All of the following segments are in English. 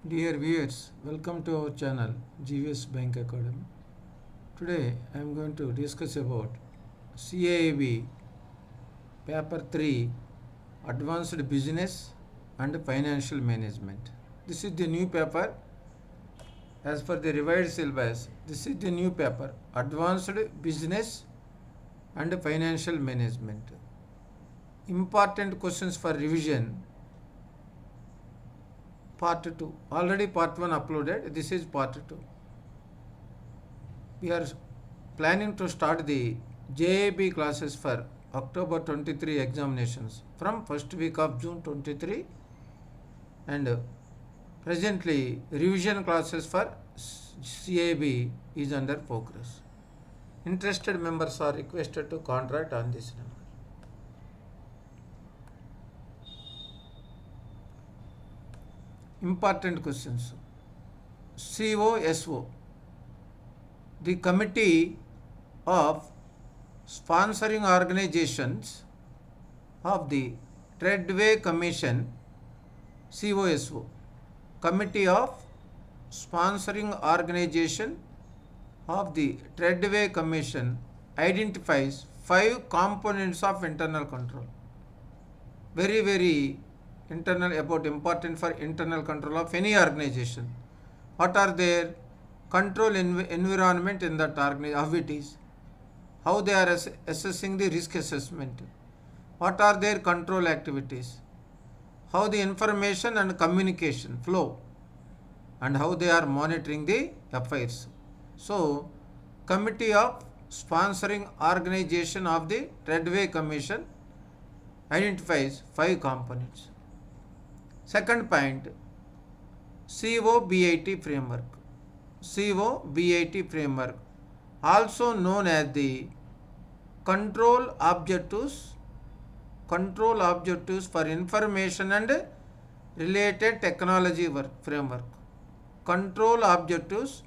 Dear viewers, welcome to our channel GVS Bank Academy. Today I am going to discuss about CAIIB Paper 3 Advanced Business and Financial Management. This is the new paper as per the revised syllabus. This is the new paper Advanced Business and Financial Management. Important questions for revision. Part 2. Already part 1 uploaded. This is part 2. We are planning to start the JAIIB classes for October 23 examinations from first week of June 23, and presently revision classes for CAIIB is under progress. Interested members are requested to contact on this number. Important questions. COSO, the Committee of Sponsoring Organizations of the Tradeway Commission, COSO, Committee of Sponsoring Organization of the Tradeway Commission identifies 5 components of internal control. Very important for internal control of any organization. What are their control environment in that organization, how it is, how they are assessing the risk assessment, what are their control activities, how the information and communication flow, and how they are monitoring the affairs. So, Committee of Sponsoring Organization of the Tradeway Commission identifies 5 components. Second point, COBIT framework. COBIT framework, also known as the control objectives for information and related technology framework. Control objectives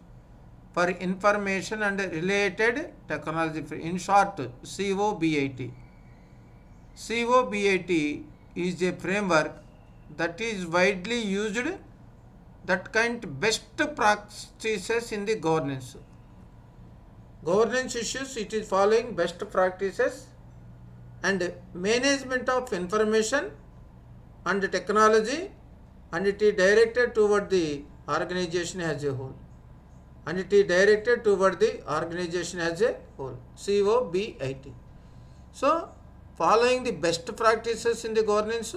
for information and related technology, in short COBIT. COBIT is a framework that is widely used, that kind best practices in the governance. Governance issues, it is following best practices and management of information and technology, and it is directed toward the organization as a whole. COBIT. So, following the best practices in the governance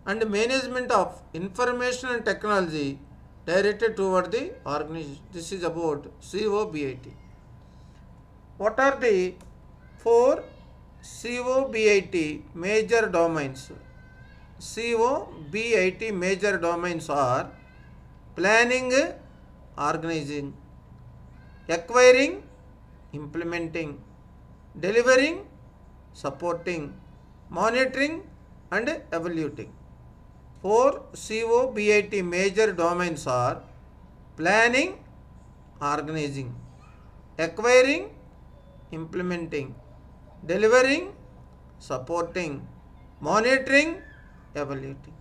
and management of information and technology directed toward the organization. This is about COBIT. What are the 4 COBIT major domains? COBIT major domains are planning, organizing, acquiring, implementing, delivering, supporting, monitoring, and evaluating. 4 COBIT major domains are planning, organizing, acquiring, implementing, delivering, supporting, monitoring, evaluating.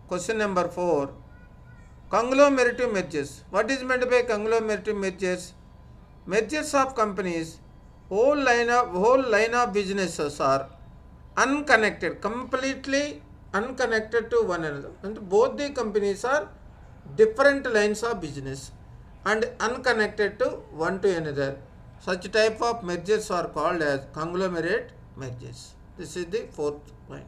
Question number 4. Conglomerate mergers. What is meant by conglomerate mergers? Mergers of companies, whole line of businesses are unconnected, completely unconnected to one another, and both the companies are different lines of business and unconnected to one to another. Such type of mergers are called as conglomerate mergers. This is the 4th point.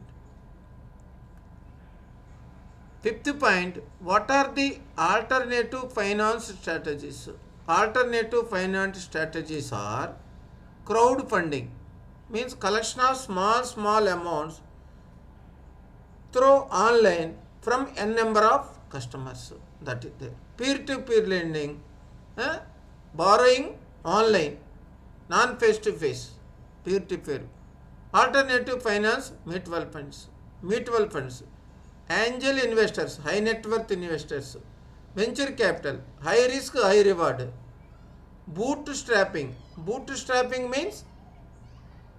5th point, what are the alternative finance strategies? Alternative finance strategies are crowdfunding, means collection of small amounts through online from n number of customers. That is there. Peer-to-peer lending, borrowing online, non-face-to-face, peer-to-peer. Alternative finance, mutual funds, angel investors, high net worth investors, venture capital, high risk, high reward. Bootstrapping means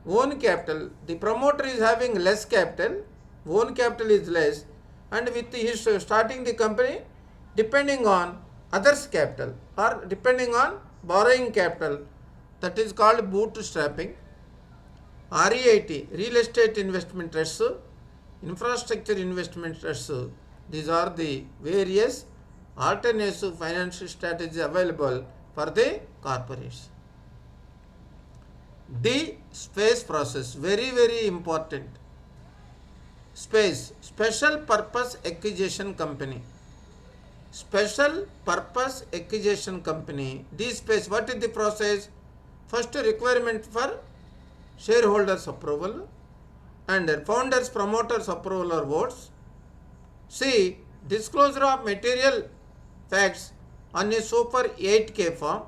own capital. The promoter is having less capital, own capital is less, and with his starting the company depending on others capital or depending on borrowing capital, that is called bootstrapping. REIT, real estate investment trusts, infrastructure investment trusts, these are the various alternative financial strategies available for the corporates. D, space process, very important. Space, special purpose acquisition company. Special purpose acquisition company, D space, what is the process? First requirement for shareholders approval and founders promoters approval or votes. C, disclosure of material facts on a super 8K form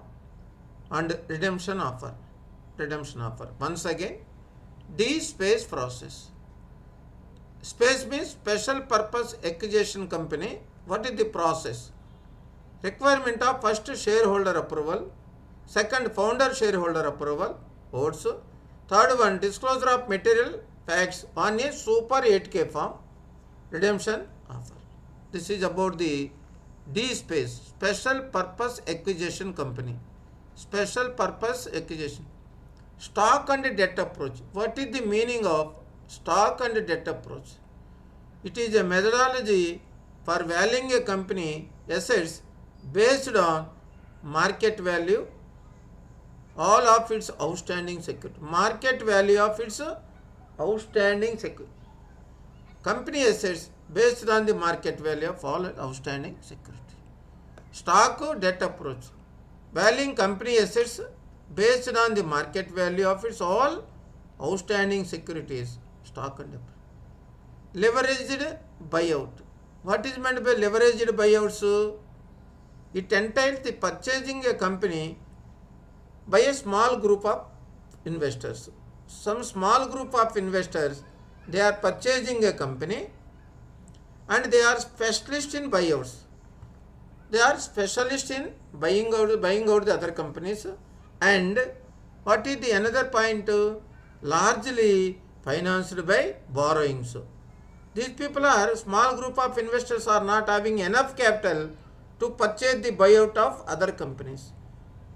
and redemption offer. Once again, D space process. Space means special purpose acquisition company. What is the process? Requirement of first shareholder approval, second founder shareholder approval, votes. Third one, disclosure of material facts on a super 8K form, redemption offer. This is about the D space, special purpose acquisition company. Special purpose acquisition. Stock and debt approach. What is the meaning of stock and debt approach? It is a methodology for valuing a company assets based on market value, all of its outstanding security. Market value of its outstanding security. Company assets based on the market value of all outstanding security. Stock debt approach. Valuing company assets based on the market value of its all outstanding securities. Stock and debt. Leveraged buyout. What is meant by leveraged buyouts? It entails the purchasing a company by a small group of investors. Some small group of investors, they are purchasing a company and they are specialists in buyouts. They are specialists in buying out the other companies. And what is the another point? Largely financed by borrowings. These people are small group of investors are not having enough capital to purchase the buyout of other companies.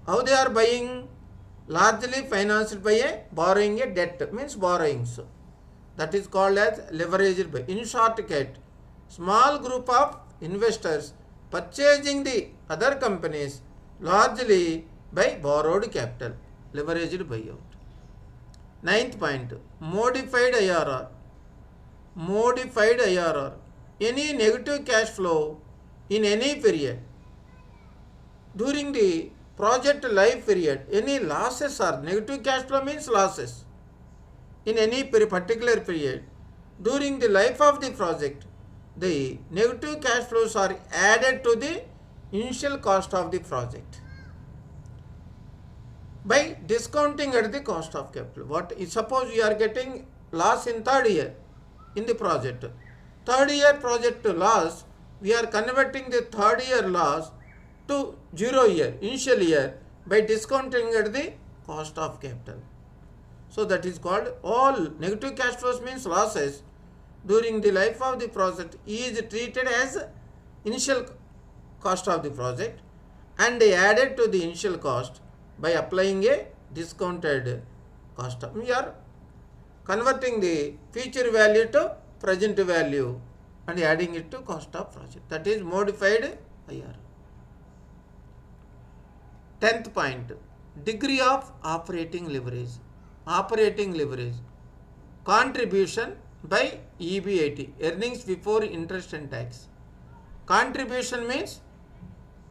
How they are buying? Largely financed by a borrowing a debt, means borrowings. That is called as leveraged buy. In shortcut, small group of investors purchasing the other companies largely by borrowed capital, leveraged buyout. Ninth point, modified IRR. Modified IRR. Any negative cash flow in any period during the project life period, any losses are negative cash flow means losses in any particular period during the life of the project, the negative cash flows are added to the initial cost of the project by discounting at the cost of capital. What suppose you are getting loss in third year in the project. Third year project loss, we are converting the third year loss to 0 year, initial year, by discounting at the cost of capital. So that is called all negative cash flows means losses during the life of the project is treated as initial cost of the project and added to the initial cost by applying a discounted cost. We are converting the future value to present value and adding it to cost of project. That is modified IR. 10th point, degree of operating leverage. Operating leverage. Contribution by EBIT, earnings before interest and tax. Contribution means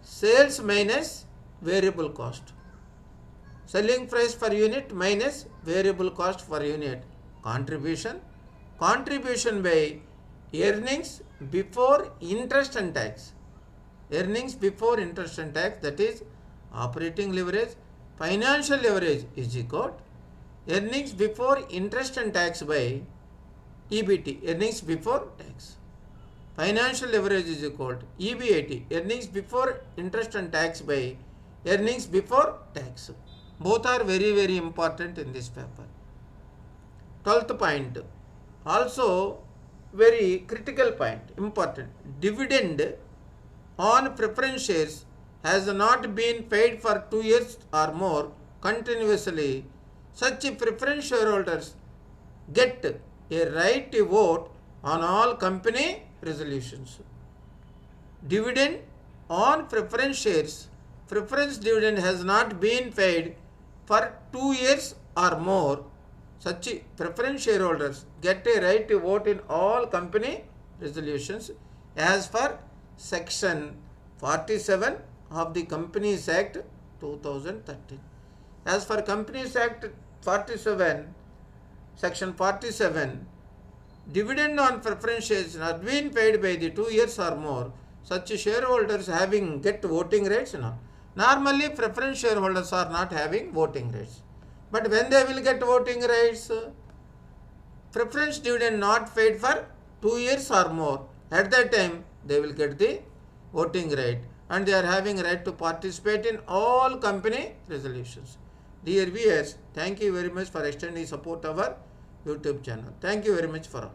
sales minus variable cost. Selling price per unit minus variable cost per unit. Contribution. Contribution by earnings before interest and tax. Earnings before interest and tax, that is operating leverage. Financial leverage is equal earnings before interest and tax by EBT, earnings before tax. Financial leverage is equal to EBIT, earnings before interest and tax by earnings before tax. Both are very important in this paper. 12th point, also very critical point, important. Dividend on preference shares has not been paid for 2 years or more continuously. Such preference shareholders get a right to vote on all company resolutions. Dividend on preference shares, preference dividend has not been paid for 2 years or more. Such preference shareholders get a right to vote in all company resolutions as per section 47 of the Companies Act 2013. As for Companies Act 47, section 47, dividend on preference shares not been paid by the 2 years or more, such shareholders having get voting rights. No. Normally preference shareholders are not having voting rights. But when they will get voting rights, preference dividend not paid for 2 years or more, at that time they will get the voting right and they are having right to participate in all company resolutions. Dear viewers, thank you very much for extending support our YouTube channel. Thank you very much for all.